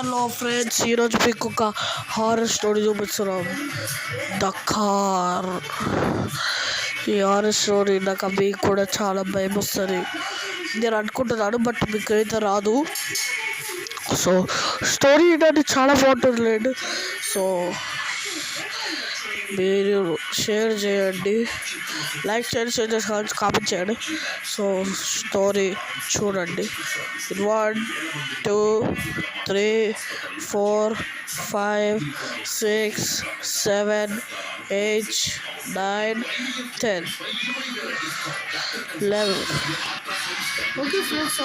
Hello friends, ఈరోజు మీకు ఒక హారర్ స్టోరీ చూపిస్తున్నాం. The car. ఈ హారర్ స్టోరీ నాకు మీకు కూడా చాలా భయం వస్తుంది నేను అనుకుంటున్నాను, బట్ మీకు అయితే రాదు. సో స్టోరీ ఏంటంటే చాలా బాగుంటుంది లేండి. సో మీరు షేర్ చేయండి, లైక్ చేయండి, షేర్ చేసుకోవాలి, కామెంట్ చేయండి. సో స్టోరీ చూడండి. 1 2 3 4 5 6 7 8 9 10 11. ఓకే ఫ్రెండ్స్,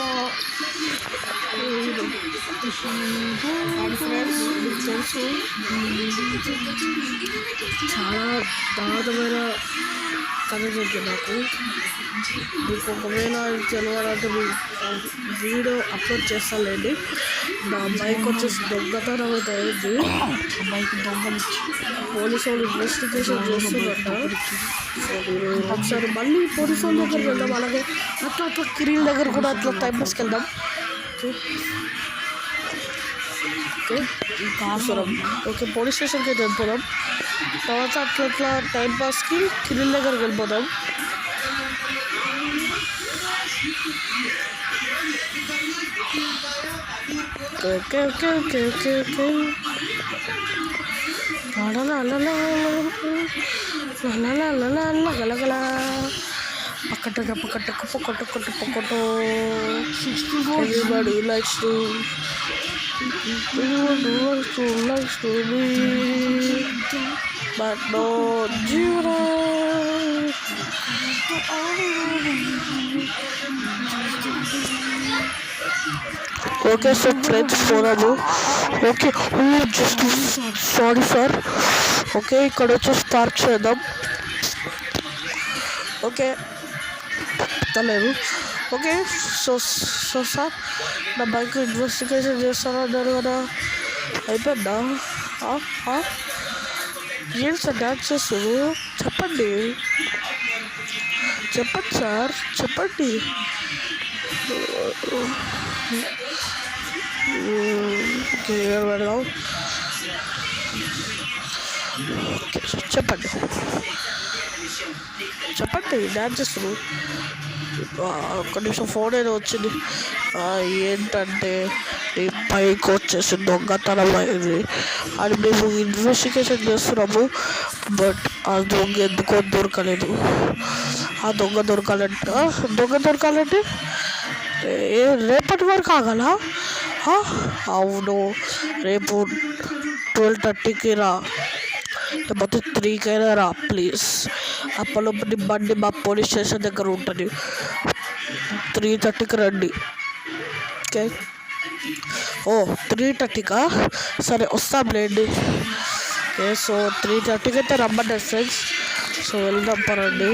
తెలుసు చాలా దారుణమైన కథ జరిగింది నాకు. మీకు ఒకవేళ తెలియాలంటే వీడియో అప్లోడ్ చేస్తానులేండి. నా బైక్ వచ్చేసి దొంగతనం అయితే అయింది. బైక్ దొంగలిచ్చి పోలీసు వాళ్ళు ఇన్వెస్టిగేషన్ చేస్తున్నట్ట. సో మీరు ఒకసారి మళ్ళీ పోలీసు వాళ్ళ దగ్గరికి వెళ్దాం. అలాగే అట్లా కిరీల దగ్గర కూడా అట్లా టైం పాస్కి వెళ్దాం. ఓకే ఓకే పోలీస్ స్టేషన్కి అయితే వెళ్ళిపోదాం. తర్వాత అట్లా టైం పాస్కి కిరీల దగ్గరికి వెళ్ళిపోదాం. Okay okay okay okay okay గలగల పక్కట everybody likes to me, but no Jira. Okay, so friends, పోదాము. Okay just sorry sir. Okay ఇక్కడ వచ్చేసి పార్క్ చేద్దాం. ఓకే లేదు. ఓకే సో సార్, నా బైక్ ఇన్వెస్టిగేషన్ చేస్తానన్నారు కదా, అయిపోయిందా? ఏం సార్ డాన్స్ చేస్తారు? చెప్పండి సార్, చెప్పండి. ఓకే పెడదాం. ఓకే చెప్పండి డాన్స్ చేస్తారు. ఒక్క నిమిషం, ఫోన్ ఏదో వచ్చింది. ఏంటంటే ఈ బైక్ వచ్చేసి దొంగతనం అయింది అని మేము ఇన్వెస్టిగేషన్ చేస్తున్నాము. బట్ ఆ దొంగ ఎందుకో దొరకలేదు. ఆ దొంగ దొరకాలంటే రేపటి వరకు ఆగలా? అవును, రేపు 12:30కి రా, లేకపోతే 3కైనా రా ప్లీజ్. అప్పటిలోపు బండి మా పోలీస్ స్టేషన్ దగ్గర ఉంటుంది. 3:30కి రండి. ఓకే 3:30కా? సరే వస్తాంలేండి. ఓకే సో 3:30కి అయితే రమ్మన్నారు ఫ్రెండ్స్. సో వెళ్దాం పరండి.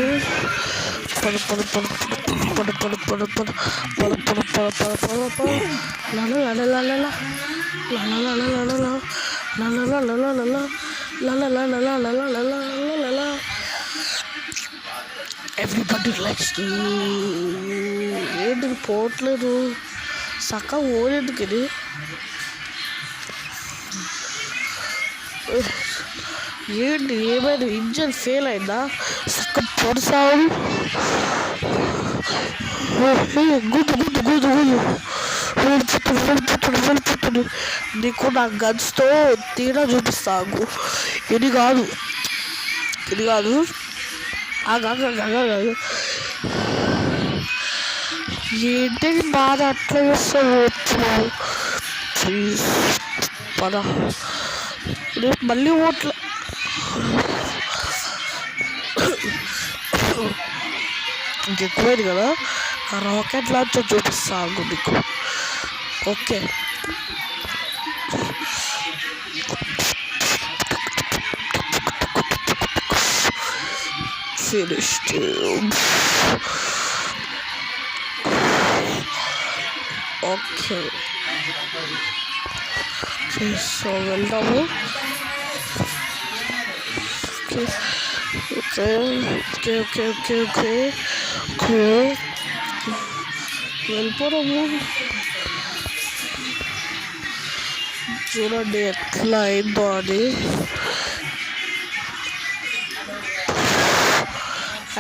Everybody likes to. ఏంటి పోవట్లేదు? సక్క ఓడేందుకు ఇది? ఏంటి ఏమైనా ఇంజన్ ఫెయిల్ అయిందా? సక్క పొడిసావు. గుద్దు వెళ్ళిపోతుంది. నీకు నా గన్స్తో తీరా చూపిస్తాను. ఇది కాదు ఆగాగాగాగాగా. ఏంటి బాధ అట్లా చేస్తావు? ప్లీజ్ పద. రేపు మళ్ళీ ఓట్ల ఇంకెక్కువైంది కదా. రాకెట్ లాంచ్ చూపిస్తాను నీకు. Okay finished. Okay, so వెళ్దాము. ఓకే వెళ్ళిపోదాము. చూడండి ఎట్లా అయిందో అని.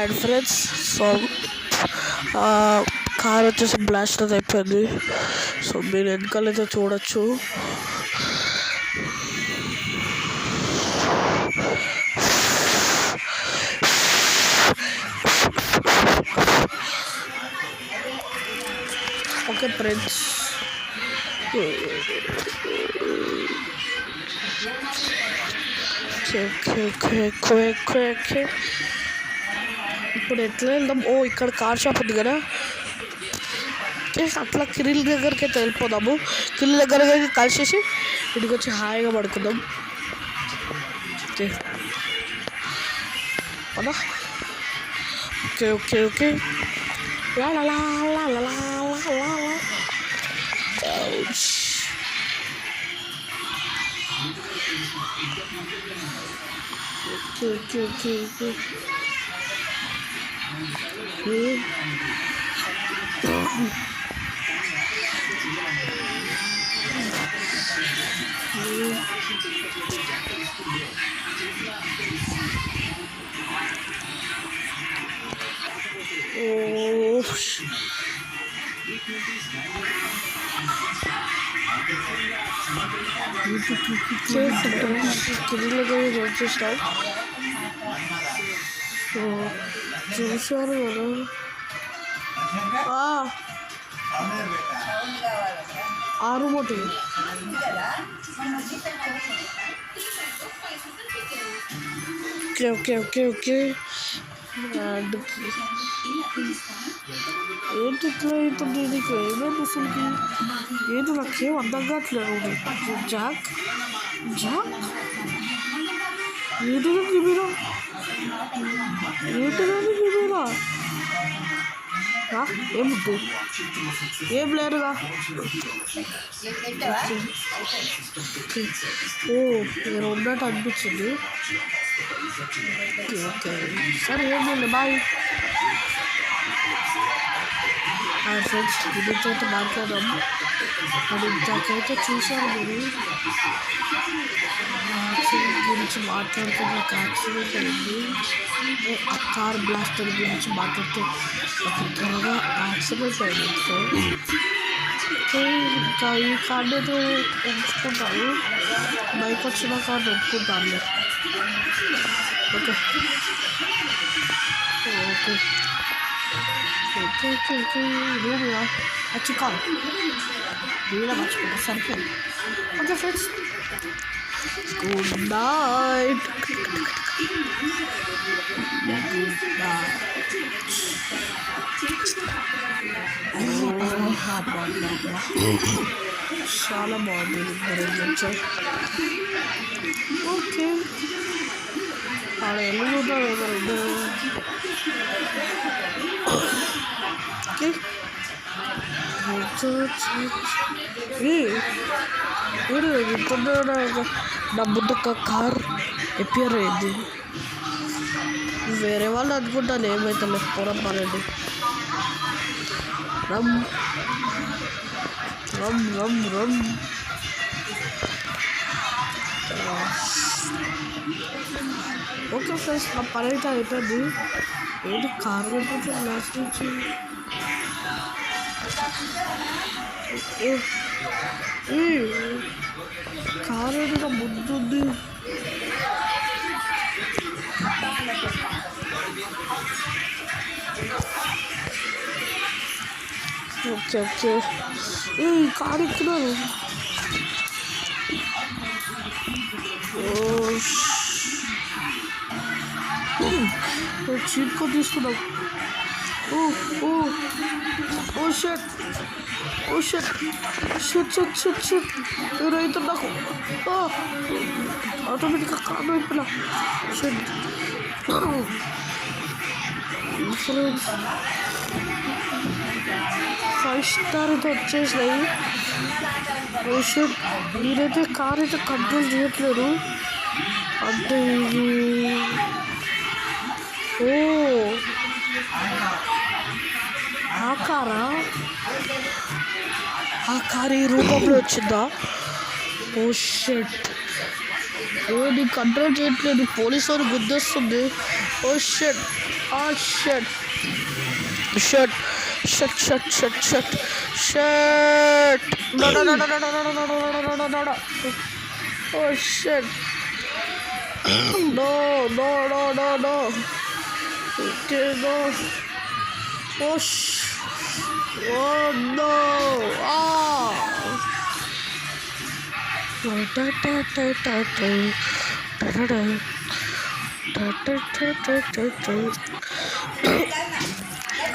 అండ్ ఫ్రెండ్స్, సో కార్ వచ్చేసి బ్లాస్ట్ అయిపోయింది. సో మీరు వెనకాలైతే చూడొచ్చు. ఓకే ఫ్రెండ్స్, ఇప్పుడు ఎట్లా వెళ్దాం? ఇక్కడ కార్ షాప్ ఉంది కదా, అట్లా కిరిల్ దగ్గరికి అయితే వెళ్ళిపోదాము. కిరిల్ దగ్గరికి కలిసేసి ఇంటికి వచ్చి హాయిగా పడుకుందాం. ఓకే ఓకే ఓకే వచ్చేస్తాం. చూసారు కదా, ఆరు మోటి ఓకే ఓకే ఓకే. ఏంటి ఇట్లా అవుతుంది? నీకు ఏమైంది అసలుకి? ఏంటి నాకేం అర్థం కావట్లేదు. జాక్ జాక్ ఏంటిదా గిబీరా? ఏంటిదా గిబీరా? ఏముద్దు? ఏం లేరుగా. నేను ఉన్నట్టు అనిపించింది. ఓకే సరే, ఏం లేదు, బాయ్. ఫ్రెండ్స్, దీనితో అయితే మాట్లాడదాం. మరి ఇంతకైతే చూసాను మీరు యాక్సిడెంట్ గురించి మాట్లాడుతూ నాకు యాక్సిడెంట్ అయింది. ఆ కార్ బ్లాస్టర్ గురించి మాట్లాడుతూ నాకు త్వరగా యాక్సిడెంట్ అయింది. సో ఇంకా ఈ కార్డు అయితే ఎంచుకుంటాను. బైక్ వచ్చిన కార్డు ఎంచుకుంటాను. Okay okay okay okay okay. Video మర్చిపోను, వీడియో మర్చిపోతా, సరిపోయింది. Okay friends, good night. చాలా బాగుంది. ఓకే, ఆడ వెళ్ళిపోతారు ఎవరు? ఇప్పుడు నా ముందు ఒక కార్ ఎపియర్ అయింది. వేరే వాళ్ళు అనుకుంటాను, ఏమైతే లేకపోవడం పనండి. రమ్ రమ్ రమ్ రమ్. ఓకే ఫ్రెండ్స్, నా పని అయితే అయిపోయింది. ఏంటి కార్ కనిపించి లాస్ట్ నుంచి కార్ ఏదో ముందుంది. ఓకే ఓకే, కార్ ఎక్కున్నారు. చీట్ కోడ్ తీసుకున్నాం. రైతు నాకు ఆటోమేటిక్గా కాదు అయిపోయినా. ఇన్సూరెన్స్ 5 స్టార్ అయితే వచ్చేసినాయి. నేనైతే కార్ అయితే కంట్రోల్ చేయట్లేదు. అంటే ఇది ఆ కారు ఈ రూపంలో వచ్చిందా? ఓ షట్, ఏది కంట్రోల్ చేయట్లేదు, పోలీసు వారు గుద్దొస్తుంది. Oh shit, ah shit shit shit shit shit shit shit, oh shit, no no no no no, okay no, oh oh no, ah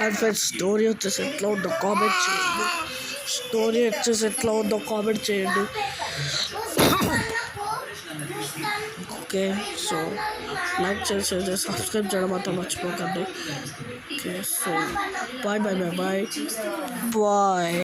and friends, story వచ్చేసి ఎట్లా ఉందో కామెంట్ చేయండి. Okay, so like చేసి subscribe చేయడం మాత్రం మర్చిపోకండి. Okay, so bye bye bye bye bye.